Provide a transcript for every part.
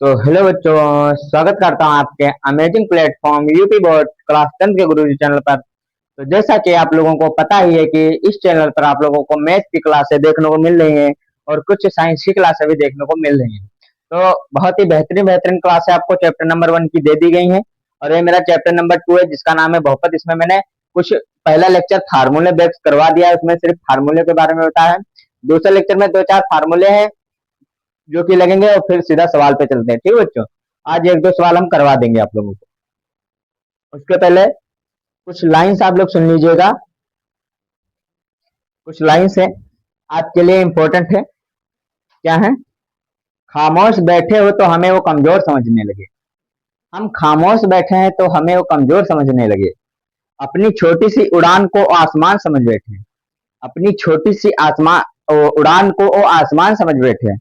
तो हेलो बच्चों, स्वागत करता हूँ आपके amazing platform UP board class 10 के गुरुजी चैनल पर। तो जैसा कि आप लोगों को पता ही है कि इस चैनल पर आप लोगों को मैथ की क्लासें देखने को मिल रही हैं और कुछ साइंस की क्लासें भी देखने को मिल रही हैं। तो बहुत ही बेहतरीन बेहतरीन क्लासें आपको चैप्टर नंबर 1 की दे दी गई हैं और ये मेरा चैप्टर नंबर 2 है जिसका नाम है बहुपद। इसमें मैंने कुछ पहला लेक्चर फार्मूले बेस्ड करवा दिया है, उसमें सिर्फ फार्मूले के बारे में बताया है। दूसरे लेक्चर में दो चार फार्मूले हैं जो कि लगेंगे और फिर सीधा सवाल पे चलते हैं। ठीक है बच्चों, आज एक दो सवाल हम करवा देंगे आप लोगों को। उसके पहले कुछ लाइंस आप लोग सुन लीजिएगा। कुछ लाइंस है आपके लिए इंपॉर्टेंट है। क्या है? खामोश बैठे हो तो हमें वो कमजोर समझने लगे। हम खामोश बैठे हैं तो हमें वो कमजोर समझने लगे। अपनी छोटी सी उड़ान को आसमान समझ बैठे हैं। अपनी छोटी सी आसमान उड़ान को वो आसमान समझ बैठे हैं।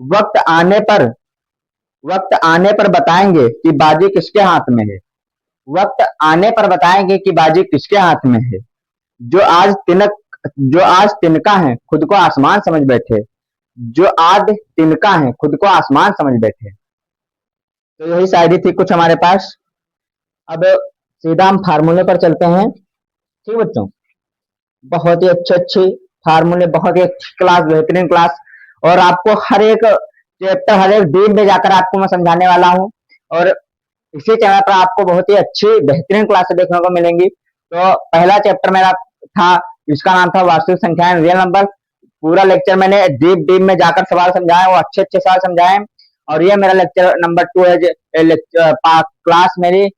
वक्त आने पर वक्त आने पर बताएंगे कि बाजी किसके हाथ में है। वक्त आने पर बताएंगे कि बाजी किसके हाथ में है। जो आज तिनक जो आज तिनका है खुद को आसमान समझ बैठे। जो आज तिनका है खुद को आसमान समझ बैठे। तो यही शायरी थी कुछ हमारे पास। अब सीधा हम फार्मूले पर चलते हैं। ठीक बच्चों, बहुत ही अच्छे अच्छे फार्मूले, बहुत ही अच्छी क्लास, बेहतरीन क्लास। और आपको हर एक चैप्टर, हर एक डीप में जाकर आपको मैं समझाने वाला हूँ। और इसी चैनल पर आपको बहुत ही अच्छी बेहतरीन क्लासें देखने को मिलेंगी। तो पहला चैप्टर मेरा था, इसका नाम था वास्तविक संख्याएं रियल नंबर। पूरा लेक्चर मैंने डीप डीप में जाकर सवाल समझाए, वो अच्छे अच्छे सवाल समझाए। और ये मेरा लेक्चर नंबर 2 है। क्लास मेरी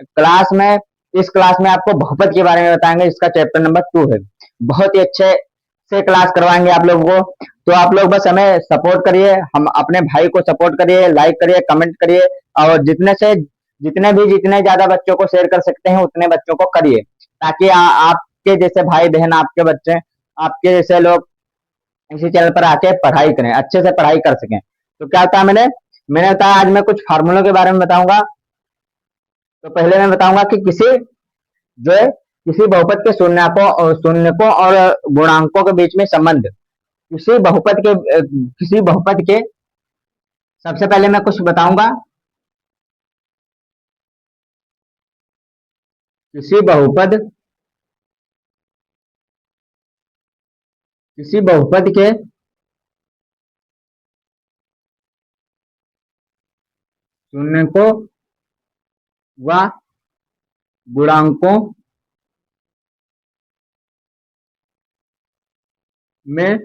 क्लास में इस क्लास में आपको बहुपद के बारे में बताएंगे, इसका चैप्टर नंबर 2 है। बहुत ही अच्छे से क्लास करवाएंगे आप लोगों को। तो आप लोग बस हमें सपोर्ट करिए, हम अपने भाई को सपोर्ट करिए, लाइक करिए, कमेंट करिए। और जितने ज्यादा बच्चों को शेयर कर सकते हैं उतने बच्चों को करिए, ताकि आपके जैसे भाई बहन, आपके बच्चे, आपके जैसे लोग इसी चैनल पर आके पढ़ाई करें, अच्छे से पढ़ाई कर सकें। तो क्या था, मैंने बताया आज मैं कुछ फार्मूलों के बारे में बताऊंगा। तो पहले मैं बताऊंगा कि जो है किसी बहुपद के शून्यकों और गुणांकों के बीच में संबंध। किसी बहुपद के सबसे पहले मैं कुछ बताऊंगा। किसी बहुपद किसी बहुपद के शून्यकों व गुणांकों में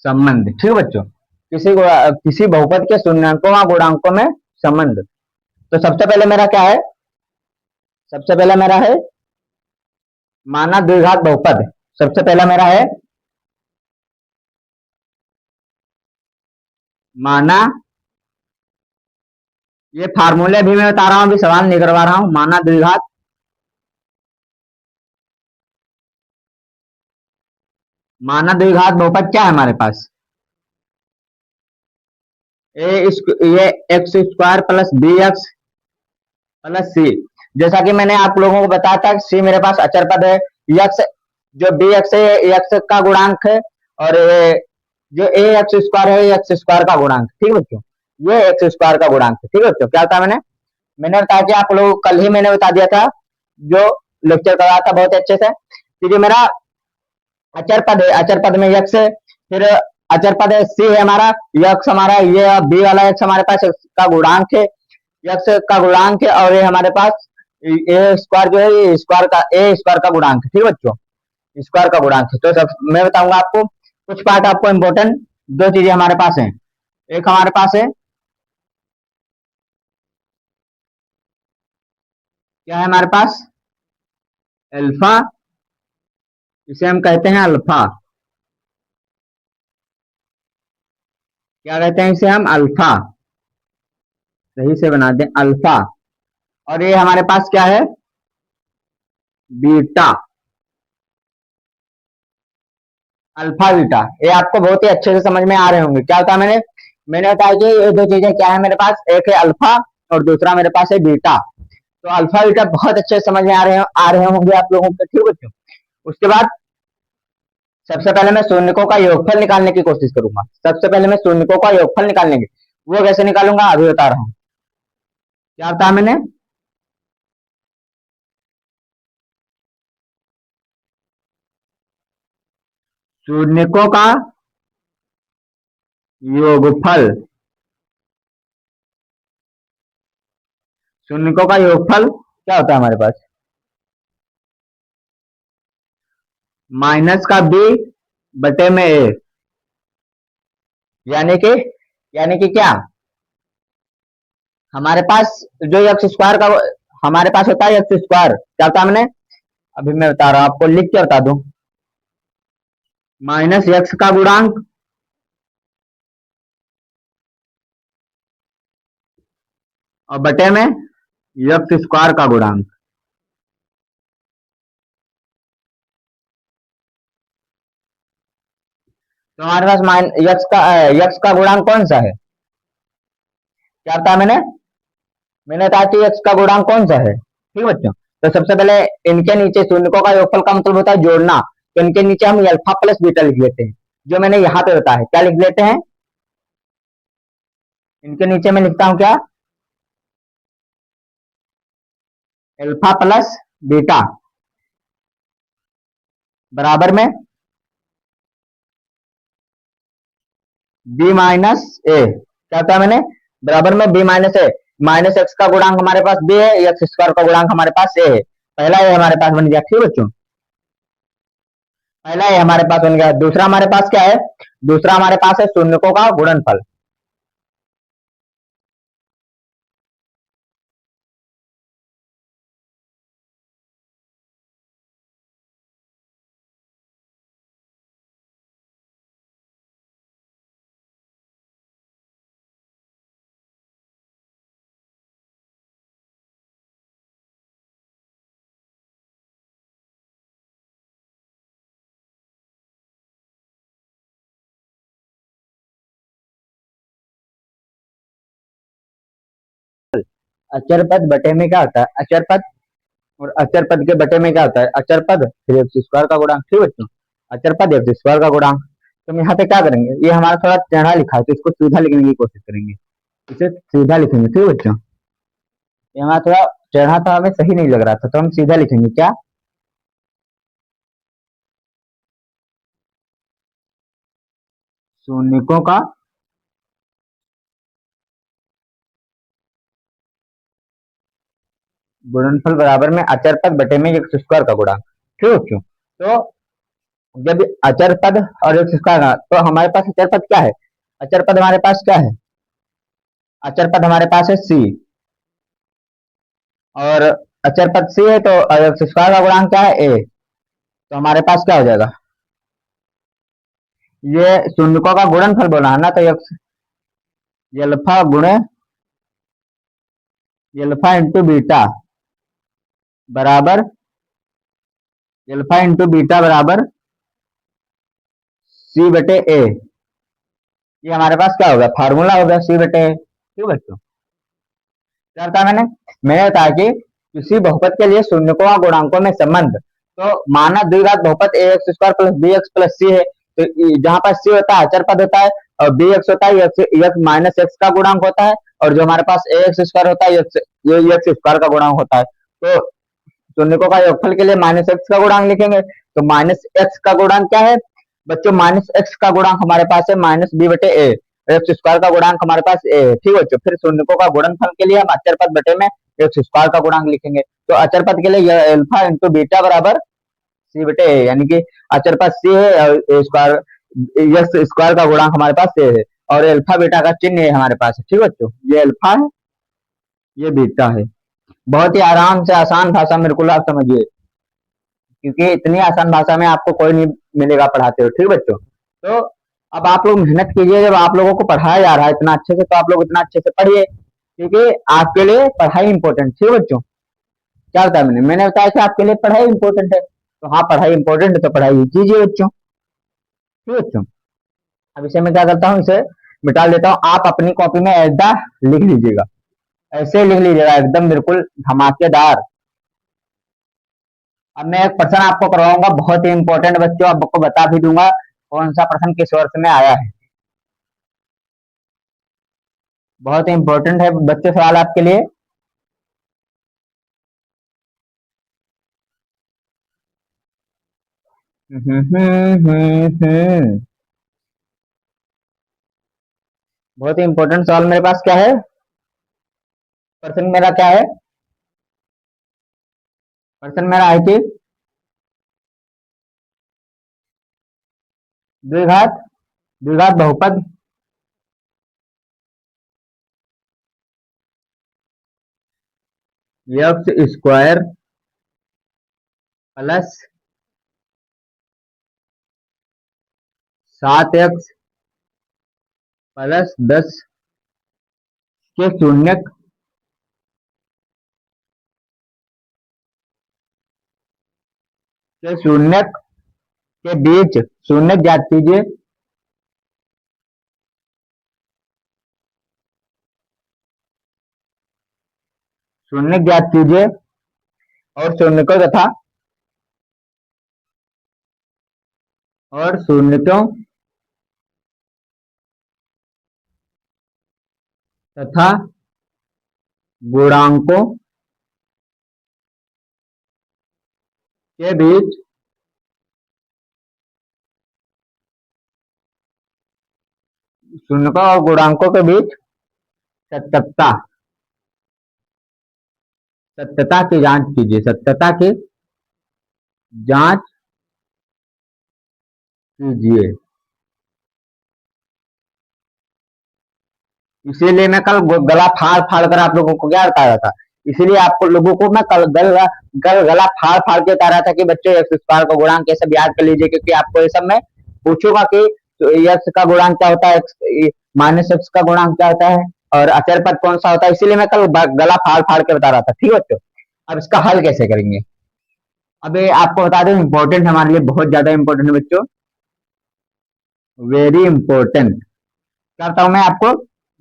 संबंध। ठीक है बच्चों, किसी बहुपद के शून्यकों व गुणांकों में संबंध। तो सबसे पहला मेरा है माना द्विघात बहुपद। सबसे पहला मेरा है माना, ये फार्मूले भी मैं बता रहा हूं, अभी सवाल नहीं करवा रहा हूं। माना द्विघात बहुपद क्या है हमारे पास? ये X square plus B X plus C. जैसा कि मैंने आप लोगों को बताया था, सी मेरे पास अचर पद है। यक्स, जो बी एक्स है एक्स का गुणांक है। और जो ए एक्स स्क्वायर है एक्स स्क्वायर का गुणांक। ठीक है बच्चों, ये एक्स स्क्वायर का गुणांक है। ठीक है बच्चों, क्या था मैंने बताया कि आप लोग कल ही मैंने बता दिया था, जो लेक्चर कराया था बहुत अच्छे से, कि जो मेरा अचर पद है, अचर पद में यक्स है, फिर अचर पद है सी है हमारा, यक्स हमारा, ये बी वाला यक्स हमारे पास का गुणांक है, यक्स का गुणांक है। और ये हमारे पास ए स्क्वायर जो है, ये स्क्वायर का ए स्क्वायर का गुणांक है। ठीक है बच्चों, स्क्वायर का गुणांक है। तो सब मैं बताऊंगा आपको कुछ पार्ट, आपको इंपॉर्टेंट दो चीजें हमारे पास हैं। एक हमारे पास है, क्या है हमारे पास? अल्फा, इसे हम कहते हैं अल्फा। क्या कहते हैं इसे हम? अल्फा। सही से बना दें, अल्फा। और ये हमारे पास क्या है? बीटा। अल्फा बीटा, ये आपको बहुत ही अच्छे से समझ में आ रहे होंगे। क्या होता है, मैंने बताया कि ये दो चीजें क्या है मेरे पास, एक है अल्फा और दूसरा मेरे पास है बीटा। तो अल्फा बीटा बहुत अच्छे से समझ में आ रहे होंगे आप लोगों को। ठीक है बच्चों, उसके बाद सबसे पहले मैं शून्यकों का योगफल निकालने की कोशिश करूंगा। सबसे पहले मैं शून्यकों का योगफल निकालने की, वो कैसे निकालूंगा अभी बता रहा हूँ। क्या बताया मैंने? शून्यकों का योगफल, शून्यकों का योगफल क्या होता है हमारे पास? माइनस का बी बटे में ए, यानी कि क्या हमारे पास जो एक्स स्क्वायर का हमारे पास होता है एक्स स्क्वायर, क्या होता है मैंने अभी मैं बता रहा हूं आपको, लिख के बता दूं। माइनस एक्स का गुणांक और बटे में एक्स स्क्वायर का गुणांक। तो हमारे पास माइन यक्स का गुणांक कौन सा है? क्या था मैंने कहा कि यक्स का गुणांक कौन सा है, ठीक है बच्चों। तो सबसे पहले इनके नीचे शून्यकों का योगफल का मतलब होता है जोड़ना, तो इनके नीचे हम अल्फा प्लस बीटा लिख लेते हैं, जो मैंने यहाँ पे बताया है। क्या लिख लेते हैं? इनके नीचे मैं लिखता हूँ क्या, अल्फा प्लस बीटा बराबर में बी माइनस ए। क्या था मैंने, बराबर में बी माइनस ए। माइनस एक्स का गुणांक हमारे पास बी है, एक्स स्क्वायर का गुणांक हमारे पास ए है। पहला ये हमारे पास बन गया, ठीक बच्चों। पहला ये हमारे पास बन गया। दूसरा हमारे पास क्या है? दूसरा हमारे पास है शून्यकों का गुणनफल। अचर पद बटे में क्या होता है? अचर पद। और अचर पद के बटे में क्या होता है? अचर पद फिर एक्स स्क्वायर का गुणांक, ठीक बच्चों। अचर पद एक्स स्क्वायर का गुणांक। तो हम यहाँ पे क्या करेंगे, ये हमारा थोड़ा टेढ़ा लिखा है तो इसको सीधा लिखने की कोशिश करेंगे। इसे सीधा लिखेंगे, ठीक बच्चों। ये हमारा थोड़ा टेढ़ा था, हमें सही नहीं लग रहा था, तो हम सीधा लिखेंगे। क्या? शून्यकों का गुणनफल बराबर में अचर पद बटे में एक्स स्क्वायर का गुणांक, ठीक बच्चों। तो जब अचर पद और एक्स स्क्वायर का, तो हमारे पास अचर पद क्या है? अचर पद हमारे पास क्या है? अचर पद हमारे पास है सी, और अचर पद सी है तो एक्स स्क्वायर का गुणांक क्या है? ए। तो हमारे पास क्या हो जाएगा, ये शून्यकों का गुणनफल बोला है ना, तो एक्स अल्फा गुणे अल्फा इंटू बीटा बराबर अल्फा इंटू बीटा बराबर सी बटे ए। ये हमारे पास क्या होगा, फार्मूला होगा सी बटे ए, ठीक बच्चों। क्या था मैंने बताया कि किसी बहुपद के लिए शून्यकों और गुणांकों में संबंध, तो माना द्विघात बहुपद A X square plus B X plus C है, तो जहां पर सी होता है अचर पद होता है, और बी एक्स होता है एक्स माइनस एक्स का गुणांक होता है, और जो हमारे पास ए एक्स स्क्वायर होता है ये एक्स स्क्वायर का गुणांक होता है। तो शून्यकों का योगफल के लिए माइनस एक्स का गुणांक लिखेंगे, तो माइनस एक्स का गुणांक क्या है बच्चों? माइनस एक्स का गुणांक हमारे पास है माइनस बी बटे ए, एक्स स्क्वायर का गुणांक हमारे पास ए है, ठीक बच्चों। फिर शून्यकों का गुणनफल के लिए हम अचर पद बटे में एक्स स्क्वायर का गुणांक लिखेंगे, तो अचर पद के लिए यह अल्फा इंटू बीटा बराबर सी बटे ए, यानी कि अचर पद सी है और स्क्वायर एक्स स्क्वायर का गुणांक हमारे पास ए है, और अल्फा बीटा का चिन्ह हमारे पास है, ठीक बच्चों। ये अल्फा है, ये बीटा है। बहुत ही आराम से आसान भाषा में बिल्कुल आप समझिए, क्योंकि इतनी आसान भाषा में आपको कोई नहीं मिलेगा पढ़ाते हो, ठीक बच्चों। तो अब आप लोग मेहनत कीजिए, जब आप लोगों को पढ़ाया जा रहा है इतना अच्छे से, तो आप लोग इतना अच्छे से पढ़िए, क्योंकि आपके लिए पढ़ाई इंपॉर्टेंट, ठीक बच्चों। क्या बताया मैंने बताया कि आपके लिए पढ़ाई इंपॉर्टेंट है, तो हाँ पढ़ाई इंपॉर्टेंट है तो पढ़ाई कीजिए बच्चों, ठीक बच्चों। अब इसे मैं क्या करता हूँ, इसे मिटा लेता हूँ। आप अपनी कॉपी में ऐसा लिख लीजिएगा, ऐसे लिख लीजिएगा एकदम बिल्कुल धमाकेदार। अब मैं एक प्रश्न आपको करवाऊंगा, बहुत ही इंपॉर्टेंट बच्चों, आपको बता भी दूंगा कौन सा प्रश्न किस वर्ष में आया है। बहुत ही इंपॉर्टेंट है बच्चों सवाल आपके लिए। हम्म हम्म हम्म हम्म। बहुत ही इंपॉर्टेंट सवाल मेरे पास क्या है, प्रश्न मेरा क्या है, प्रश्न मेरा है कि द्विघात द्विघात बहुपद x square plus 7x plus 10 के शून्यक शून्यक के बीच शून्यक ज्ञात कीजिए। शून्यक ज्ञात कीजिए और शून्यकों तथा शून्यकों तथा गुणांकों के बीच शून्यकों और गुणांकों के बीच सत्यता सत्यता की जांच कीजिए। सत्यता की जांच कीजिए। इसीलिए मैं कल गला फाड़ फाड़ कर आप लोगों को क्या बता रहा था, इसीलिए आपको लोगों को मैं कल गला फाड़ फाड़ के बता रहा था कि बच्चों एक्स स्क्वायर का गुणांक ये सब याद कर लीजिए, क्योंकि आपको ये सब मैं पूछूंगा कि तो एक्स का गुणांक क्या होता है, एक्स माइनस एक्स का गुणांक क्या होता है, और अचर पद कौन सा होता है, इसीलिए मैं कल गला फाड़ फाड़ के बता रहा था। ठीक है बच्चों, अब इसका हल कैसे करेंगे, अब ये आपको बता दें, इंपॉर्टेंट हमारे लिए, बहुत ज्यादा इंपॉर्टेंट है बच्चों, वेरी इंपॉर्टेंट। करता हूं मैं आपको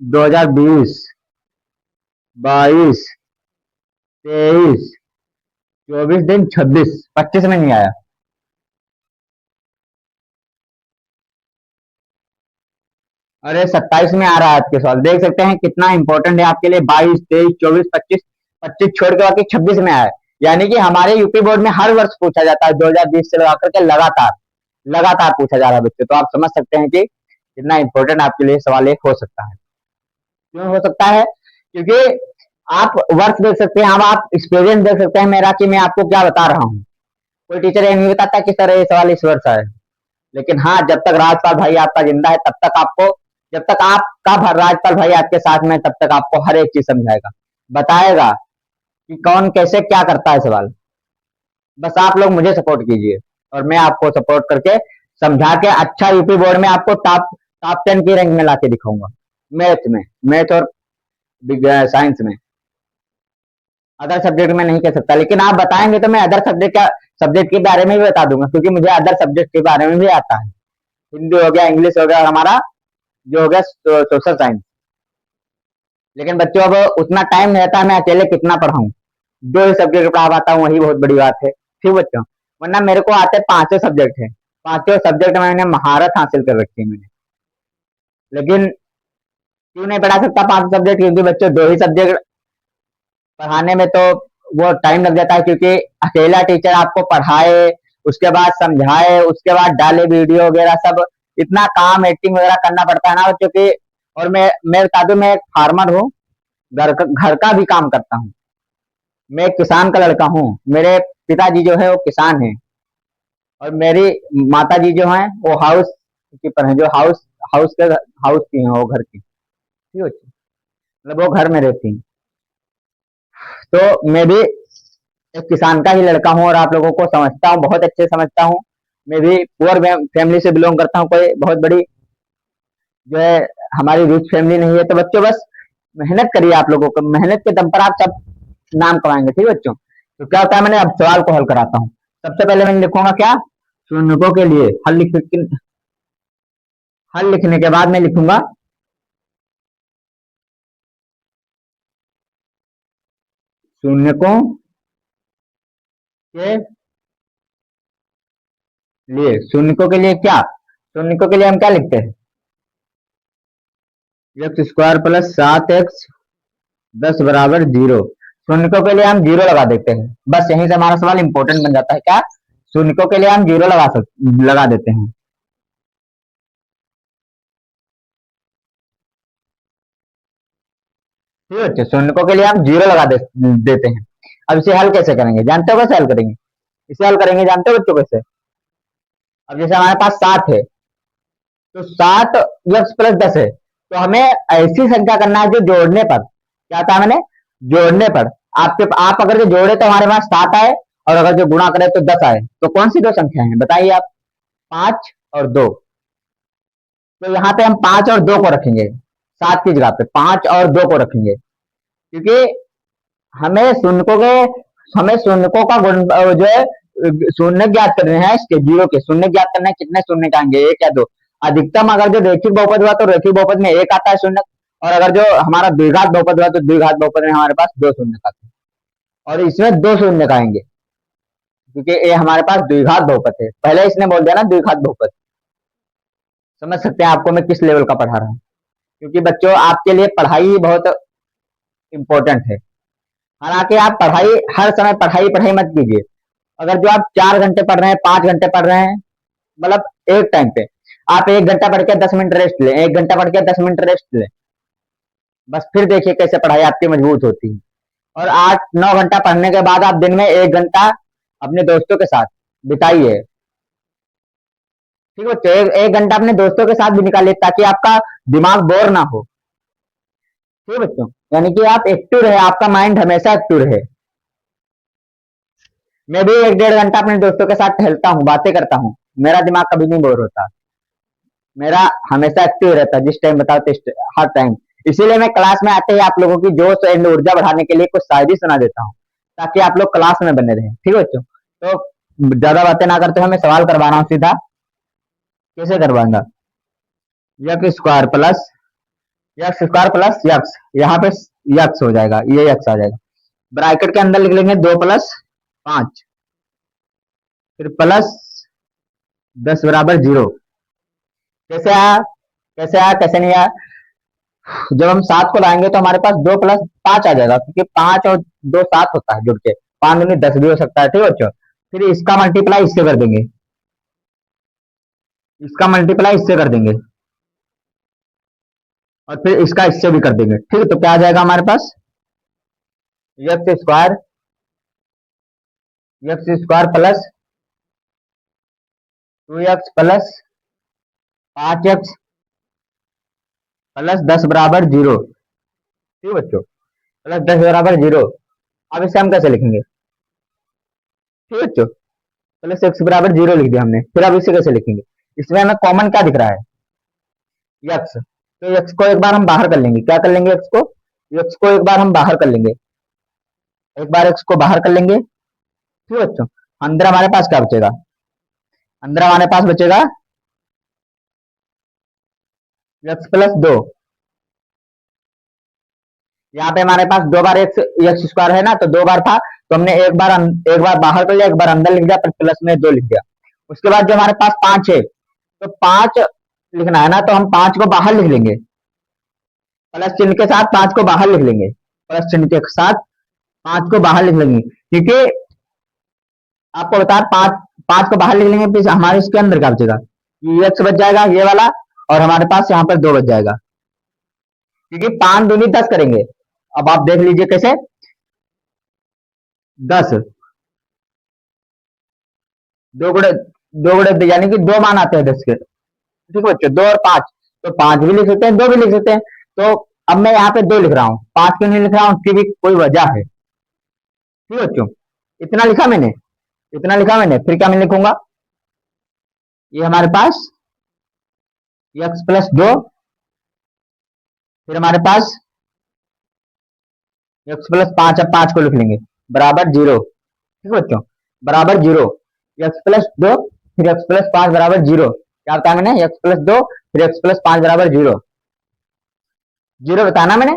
2020, 22, 23, 24 दिन 26, 25 में नहीं आया। अरे 27 में आ रहा है आपके सवाल, देख सकते हैं कितना इंपॉर्टेंट है आपके लिए। 22, 23, 24, 25, 25 छोड़ के बाकी 26 में आया है। यानी कि हमारे यूपी बोर्ड में हर वर्ष पूछा जाता है, 2020 से लगा करके लगातार लगातार पूछा जा रहा है बच्चों। तो आप समझ सकते हैं कि कितना इंपॉर्टेंट आपके लिए सवाल एक हो सकता है। क्यों हो सकता है, क्योंकि आप वर्ष देख सकते हैं, अब आप एक्सपीरियंस देख सकते हैं मेरा कि मैं आपको क्या बता रहा हूँ। कोई टीचर ये नहीं बताता कि सर ये सवाल इस वर्ष आए, लेकिन हाँ, जब तक राजपाल भाई आपका जिंदा है तब तक आपको, जब तक आपका राजपाल भाई आपके साथ में, तब तक आपको हर एक चीज समझाएगा, बताएगा कि कौन कैसे क्या करता है सवाल। बस आप लोग मुझे सपोर्ट कीजिए और मैं आपको सपोर्ट करके समझा के अच्छा यूपी बोर्ड में आपको टॉप टॉप 10 की रैंक में ला के दिखाऊंगा। मैथ में, मैथ और साइंस में। अदर सब्जेक्ट में नहीं कह सकता, लेकिन आप बताएंगे तो मैं अदर सब्जेक्ट के बारे में भी बता दूंगा, क्योंकि मुझे अदर सब्जेक्ट के बारे में भी आता है। हिंदी हो गया, इंग्लिश हो गया, और हमारा जो हो गया सोशल साइंस। लेकिन बच्चों अब उतना टाइम नहीं रहता, मैं अकेले कितना पढ़ाऊं, दो ही सब्जेक्ट पढ़ा पाता हूँ, वही बहुत बड़ी बात है। ठीक बच्चों, वरना मेरे को आते पांचों सब्जेक्ट है, पांचों सब्जेक्ट में मैंने महारत हासिल कर रखी है मैंने। लेकिन क्यों नहीं पढ़ा सकता पांच सब्जेक्ट, क्योंकि बच्चों दो ही सब्जेक्ट पढ़ाने में तो वो टाइम लग जाता है, क्योंकि अकेला टीचर आपको पढ़ाए, उसके बाद समझाए, उसके बाद डाले वीडियो वगैरह सब, इतना काम एडिटिंग वगैरह करना पड़ता है ना बच्चों की। और मैं बता दूं, मैं एक फार्मर हूँ, घर का भी काम करता हूँ। मैं एक किसान का लड़का हूँ, मेरे पिताजी जो है वो किसान है, और मेरी माता जी जो है वो हाउस कीपर है, जो हाउस हाउस के हाउस की है, वो घर की। ठीक है, मतलब वो घर में रहती है। तो मैं भी एक किसान का ही लड़का हूँ और आप लोगों को समझता हूँ, बहुत अच्छे समझता हूँ। मैं भी पुअर फैमिली से बिलोंग करता हूँ, कोई बहुत बड़ी जो है हमारी रिच फैमिली नहीं है। तो बच्चों बस मेहनत करिए, आप लोगों को मेहनत के दम पर आप सब नाम कमाएंगे। ठीक है बच्चों, तो क्या होता है, मैंने अब सवाल को हल कराता हूँ। सबसे पहले मैं लिखूंगा क्या, शून्यकों के लिए हल लिखने के बाद मैं लिखूंगा शून्यकों के लिए शून्यकों के लिए क्या, शून्यकों के लिए हम क्या लिखते हैं, एक्स स्क्वायर प्लस 7x 10 बराबर 0। शून्यकों के लिए हम 0 लगा देते हैं, बस यहीं से हमारा सवाल इंपॉर्टेंट बन जाता है। क्या, शून्यकों के लिए हम 0 लगा देते हैं। ठीक है बच्चों, शून्यकों के लिए हम 0 देते हैं। अब इसे हल कैसे करेंगे, जानते हो कैसे हल करेंगे, इसे हल करेंगे जानते हो बच्चों कैसे। अब जैसे हमारे पास 7 है, तो 7x+10 है, तो हमें ऐसी संख्या करना है जो जोड़ने पर, क्या था मैंने, जोड़ने पर आप अगर जो जोड़े तो हमारे पास 7 आए, और अगर जो गुणा करे तो 10 आए, तो कौन सी दो संख्या है बताइए आप, 5 और 2। तो यहाँ पे हम 5 और 2 को रखेंगे, 7 की जगह पे 5 और 2 को रखेंगे, क्योंकि हमें शून्यकों के हमें शून्यकों का गुण जो है शून्य ज्ञात करने हैं, इसके जीरो के शून्य ज्ञात करना है, कितने शून्य आएंगे, 1 या 2। अधिकतम अगर जो रैखिक बहुपद हुआ तो रैखिक बहुपद में 1 आता है शून्य, और अगर जो हमारा द्विघात बहुपद हुआ तो द्विघात बहुपद में हमारे पास 2 शून्य आते हैं, और इसमें 2 शून्य आएंगे, क्योंकि ये हमारे पास द्विघात बहुपद है। पहले इसने बोल दिया ना द्विघात बहुपद, समझ सकते हैं आपको मैं किस लेवल का पढ़ा रहा हूँ, क्योंकि बच्चों आपके लिए पढ़ाई बहुत इंपॉर्टेंट है। हालांकि आप पढ़ाई हर समय पढ़ाई पढ़ाई मत कीजिए। अगर जो आप 4 घंटे पढ़ रहे हैं, 5 घंटे पढ़ रहे हैं, मतलब एक टाइम पे आप 1 घंटा पढ़ के 10 मिनट रेस्ट लें, 1 घंटा पढ़ के 10 मिनट रेस्ट लें, बस फिर देखिए कैसे पढ़ाई आपकी मजबूत होती है। और 8-9 घंटा पढ़ने के बाद आप दिन में 1 घंटा अपने दोस्तों के साथ बिताइए। ठीक है, तो एक घंटा अपने दोस्तों के साथ भी निकालिए, ताकि आपका दिमाग बोर ना हो। ठीक है बच्चों, यानी कि आप एक्टिव रहे, आपका माइंड हमेशा एक्टिव रहे। मैं भी 1-1.5 घंटा अपने दोस्तों के साथ टहलता हूँ, बातें करता हूँ, मेरा दिमाग कभी नहीं बोर होता, मेरा हमेशा एक्टिव रहता है, जिस टाइम बताओ हर टाइम। इसीलिए मैं क्लास में आते ही आप लोगों की जोश एंड ऊर्जा बढ़ाने के लिए कुछ शायरी सुना देता हूँ, ताकि आप लोग क्लास में बने रहें। ठीक है बच्चों, तो ज्यादा बातें ना करते हुए मैं सवाल करवा रहा हूँ सीधा, कैसे करवाऊंगा, यक्स, यहाँ पे यक्स हो जाएगा, ये यक्स आ जाएगा, ब्रैकेट के अंदर लिख लेंगे 2 + 5, फिर प्लस 10 = 0। कैसे आया, कैसे आया, कैसे नहीं आया, जब हम 7 को लाएंगे तो हमारे पास 2 + 5 आ जाएगा, क्योंकि 5 और 2 7 होता है जुड़ के, 5 × 10 भी हो सकता है। ठीक है बच्चों, फिर इसका मल्टीप्लाई इससे कर देंगे, इसका मल्टीप्लाई इससे कर देंगे, और फिर इसका इससे भी कर देंगे। ठीक है, तो क्या आ जाएगा हमारे पास, X square plus 2x plus 5x plus 10 = 0। ठीक है बच्चों, प्लस 10 = 0। अब इसे हम कैसे लिखेंगे, ठीक है बच्चों, प्लस x = 0 लिख दिया हमने, फिर अब इसे कैसे लिखेंगे, इसमें हमें कॉमन क्या दिख रहा है, यक्स, तो यक्स को एक बार हम बाहर कर लेंगे, क्या कर लेंगे, यक्स को एक बार हम बाहर कर लेंगे, एक बार एक्स को बाहर कर लेंगे। ठीक है बच्चों, अंदर हमारे पास क्या बचेगा, अंदर हमारे पास बचेगा x + 2। यहाँ पे हमारे पास 2 बार एक्स स्क्वायर है ना, तो 2 बार था, तो हमने एक बार बाहर कर लिया, एक बार अंदर लिख दिया, फिर प्लस में 2 लिख दिया। उसके बाद जो हमारे पास 5 है, तो 5 लिखना है ना, तो हम 5 को बाहर लिख लेंगे, प्लस चिन्ह के साथ 5 को बाहर लिख लेंगे, प्लस चिन्ह के साथ 5 को बाहर लिख लेंगे, क्योंकि आपको बता 5 को बाहर लिख लेंगे, फिर हमारे इसके अंदर क्या बचेगा, ये एक्स बच जाएगा ये वाला, और हमारे पास यहाँ पर 2 बच जाएगा, क्योंकि 5 दूनी 10 करेंगे। अब आप देख लीजिए कैसे, 10 दो गुणे यानी कि 2 मान आते हैं 10 के। ठीक है बच्चों, 2 और 5, तो 5 भी लिख सकते हैं, 2 भी लिख सकते हैं। तो अब मैं यहाँ पे 2 लिख रहा हूँ, 5 क्यों नहीं लिख रहा हूँ, उसकी भी कोई वजह है। ठीक है बच्चों, इतना लिखा मैंने, इतना लिखा मैंने, फिर क्या मैं लिखूंगा, ये हमारे पास x + 2, फिर हमारे पास x + 5, अब 5 को लिख लेंगे, बराबर 0। ठीक है बच्चों, बराबर 0, x + 2 फिर x + 5 बराबर 0। क्या बताया मैंने, x + 2 फिर x + 5 बराबर 0, 0 बताना मैंने।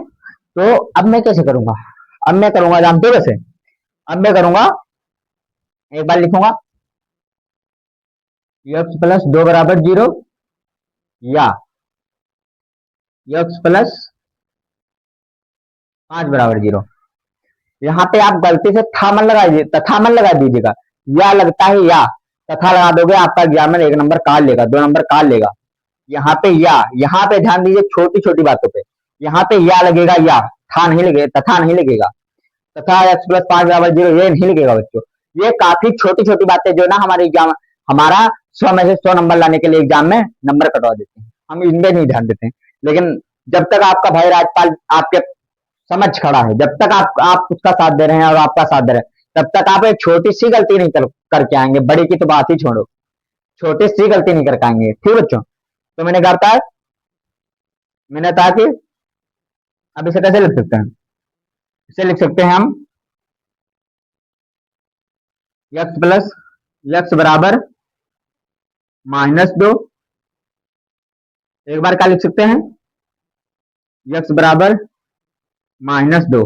तो अब मैं कैसे करूंगा, अब मैं करूंगा जानते हो कैसे, अब मैं करूंगा, एक बार लिखूंगा x प्लस 2 बराबर 0 या x प्लस 5 बराबर 0। यहाँ पे आप गलती से था मन लगा दीजिए, तथा मन लगा दीजिएगा, या लगता है या, तथा लगा दोगे आपका एग्जामिनर 1 नंबर काट लेगा, 2 नंबर काट लेगा। यहाँ पे या, यहाँ पे ध्यान दीजिए छोटी छोटी बातों पे, यहाँ पे या लगेगा, या था नहीं लगेगा, तथा नहीं लगेगा, तथा x प्लस 5 बराबर 0 ये नहीं लगेगा बच्चों। ये काफी छोटी छोटी बातें जो ना हमारे एग्जाम, हमारा 100 में से 100 नंबर लाने के लिए एग्जाम में नंबर कटवा देते हैं, हम इनमें नहीं ध्यान देते हैं। लेकिन जब तक आपका भाई राजपाल आपके समझ खड़ा है, जब तक आप उसका साथ दे रहे हैं और आपका साथ दे रहे हैं, तब तक आप एक छोटी सी गलती नहीं करके आएंगे, बड़ी की तो बात ही छोड़ो, छोटी सी गलती नहीं कर पाएंगे। ठीक बच्चों, तो मैंने कहा कि अब इसे कैसे लिख सकते हैं, इसे लिख सकते हैं हम x प्लस x बराबर -2। एक बार क्या लिख सकते हैं, x बराबर -2।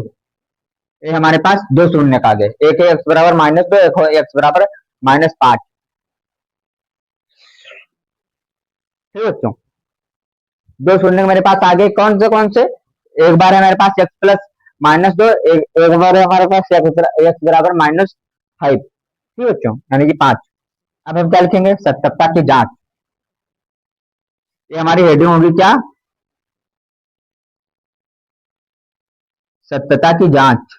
ये हमारे पास दो शून्य का आगे, एक है x बराबर -2, एक है x बराबर -5। ठीक है बच्चों, दो शून्य मेरे पास आगे कौन से, एक बार है मेरे पास x प्लस -2, एक बार है हमारे पास x बराबर -5। ठीक है बच्चों, यानी कि 5। अब हम क्या लिखेंगे, सत्यता की जांच। ये हमारी हेडिंग होगी क्या, सत्यता की जांच।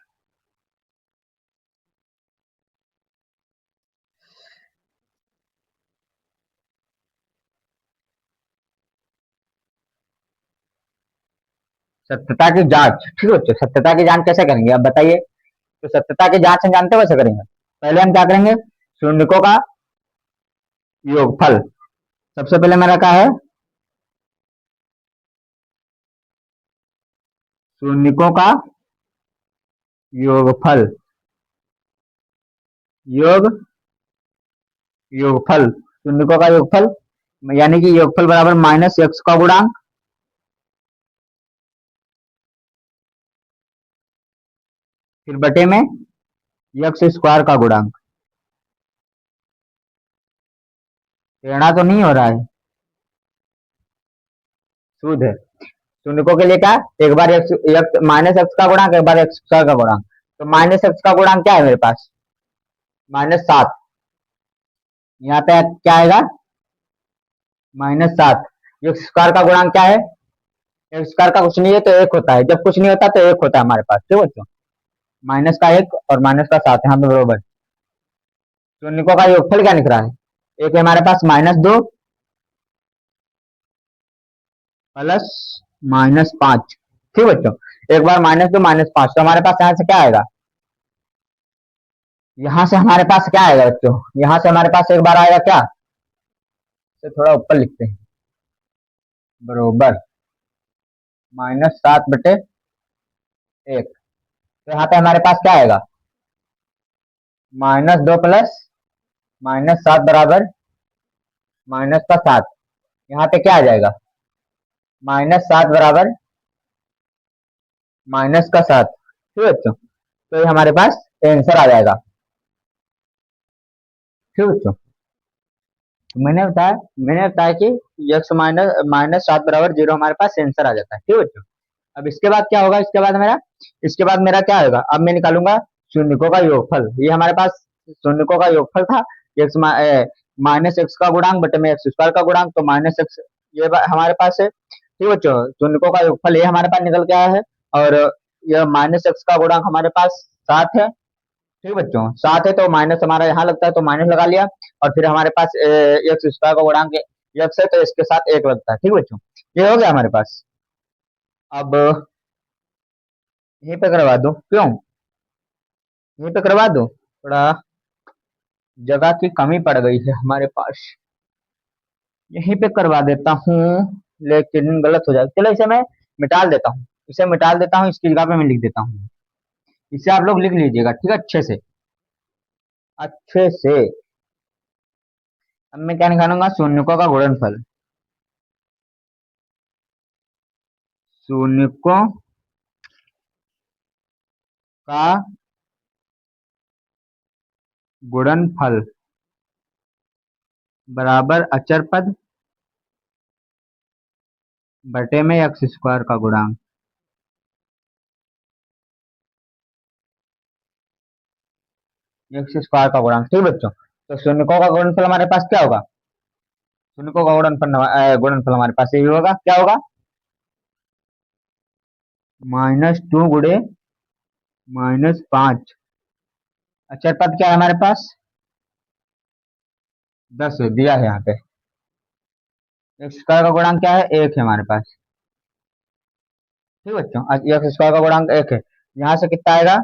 सत्यता की जांच, ठीक है बच्चों, सत्यता की जांच कैसे करेंगे आप बताइए। तो सत्यता की जांच हम जानते हो कैसे करेंगे, पहले हम क्या करेंगे, शून्यकों का योगफल। सबसे पहले मेरा क्या है, शून्यकों का योगफल, योग योगफल, शून्यकों का योगफल, यानी कि योगफल बराबर -x का गुणांक, फिर बटे में x स्क्वायर का गुणांक। टेढ़ा तो नहीं हो रहा है, शुद्ध है। शून्यकों के लिए क्या, एक बार -x का गुणांक, एक बार x स्क्वायर का गुणांक। तो -x का गुणांक क्या है मेरे पास, -7। यहाँ पे क्या आएगा, -7। एक्स स्क्वायर का गुणांक क्या है, एक्स स्क्वायर का कुछ नहीं है तो एक होता है, जब कुछ नहीं होता तो एक होता है हमारे पास। ठीक है बच्चों, माइनस का 1 और -7 यहाँ पे बरोबर। शून्यकों का योगफल क्या निकल रहा है, एक है हमारे पास -2 प्लस -5। ठीक बच्चों, एक बार -2 -5, तो हमारे पास यहाँ से क्या आएगा, यहाँ से हमारे पास क्या आएगा बच्चों, यहाँ से हमारे पास एक बार आएगा क्या, तो थोड़ा ऊपर लिखते हैं, बरोबर -7/1। तो यहाँ पे हमारे पास क्या आएगा, -2 प्लस -7 बराबर -7। यहाँ पे क्या आ जाएगा, -7 बराबर -7। ठीक है बच्चों, तो ये हमारे पास आंसर आ जाएगा। ठीक है बच्चों, तो मैंने बताया कि x -7 बराबर 0 हमारे पास आंसर आ जाता है। ठीक है बच्चों, अब इसके बाद क्या होगा, इसके बाद मेरा क्या होगा, अब मैं निकालूंगा शून्यकों का योगफल। ये हमारे पास शून्यकों का योगफल था, एक्स -x का गुणांक बटे में एक्स स्क्वायर का गुणांक, तो -x ये हमारे पास है। ठीक है बच्चों, शून्यकों का योगफल ये हमारे पास निकल के आया है, और यह -x का गुणांक हमारे पास 7 है। ठीक है बच्चों, 7 है तो माइनस हमारा यहाँ लगता है तो माइनस लगा लिया, और फिर हमारे पास एक्स स्क्वायर का गुणांक x है तो इसके साथ 1 लगता है। ठीक है बच्चों, ये हो गया हमारे पास। अब यहीं पे करवा दो, क्यों यहीं पे करवा दो, थोड़ा जगह की कमी पड़ गई है हमारे पास, यहीं पे करवा देता हूँ, लेकिन गलत हो जाएगा। चलो इसे मैं मिटा देता हूँ, इसे मिटा देता हूँ, इसकी जगह पे मैं लिख देता हूँ, इसे आप लोग लिख लीजिएगा। ठीक है, अच्छे से, अच्छे से। अब मैं क्या निकालूंगा, शून्यकों का गुणनफल, शून्यकों का गुणनफल बराबर अचर पद बटे में एक्स स्क्वायर का गुणांक। एक्स स्क्वायर का गुणांक, ठीक बच्चों। तो शून्यकों का गुणनफल हमारे पास क्या होगा? शून्यकों का गुणनफल हमारे पास ये होगा, क्या होगा? -2 गुणे -5। अचर पद क्या है हमारे पास? 10 दिया है यहाँ पे। एक्स स्क्वायर का गुणांक क्या है? 1 है हमारे पास। ठीक बच्चों, एक्स स्क्वायर का गुणांक 1 है। यहाँ से कितना आएगा?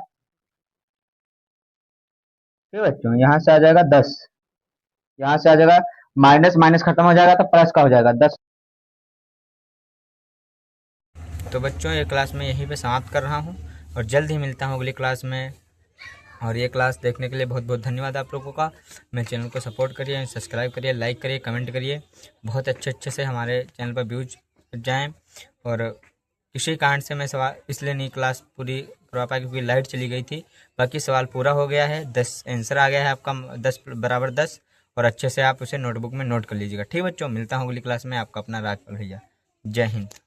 ठीक बच्चों, यहाँ से आ जाएगा 10। यहाँ से आ जाएगा, माइनस माइनस खत्म हो जाएगा तो प्लस का हो जाएगा 10। तो बच्चों ये क्लास में यहीं पे समाप्त कर रहा हूँ और जल्द ही मिलता हूँ अगली क्लास में। और ये क्लास देखने के लिए बहुत बहुत धन्यवाद आप लोगों का। मेरे चैनल को सपोर्ट करिए, सब्सक्राइब करिए, लाइक करिए, कमेंट करिए। बहुत अच्छे से हमारे चैनल पर व्यूज जाएँ। और किसी कारण से मैं सवाल इसलिए नहीं क्लास पूरी करवा पाया क्योंकि लाइट चली गई थी। बाकी सवाल पूरा हो गया है, 10 आंसर आ गया है आपका, 10 बराबर 10। और अच्छे से आप उसे नोटबुक में नोट कर लीजिएगा। ठीक बच्चों, मिलता हूँ अगली क्लास में। आपका अपना राजपाल भैया। जय हिंद।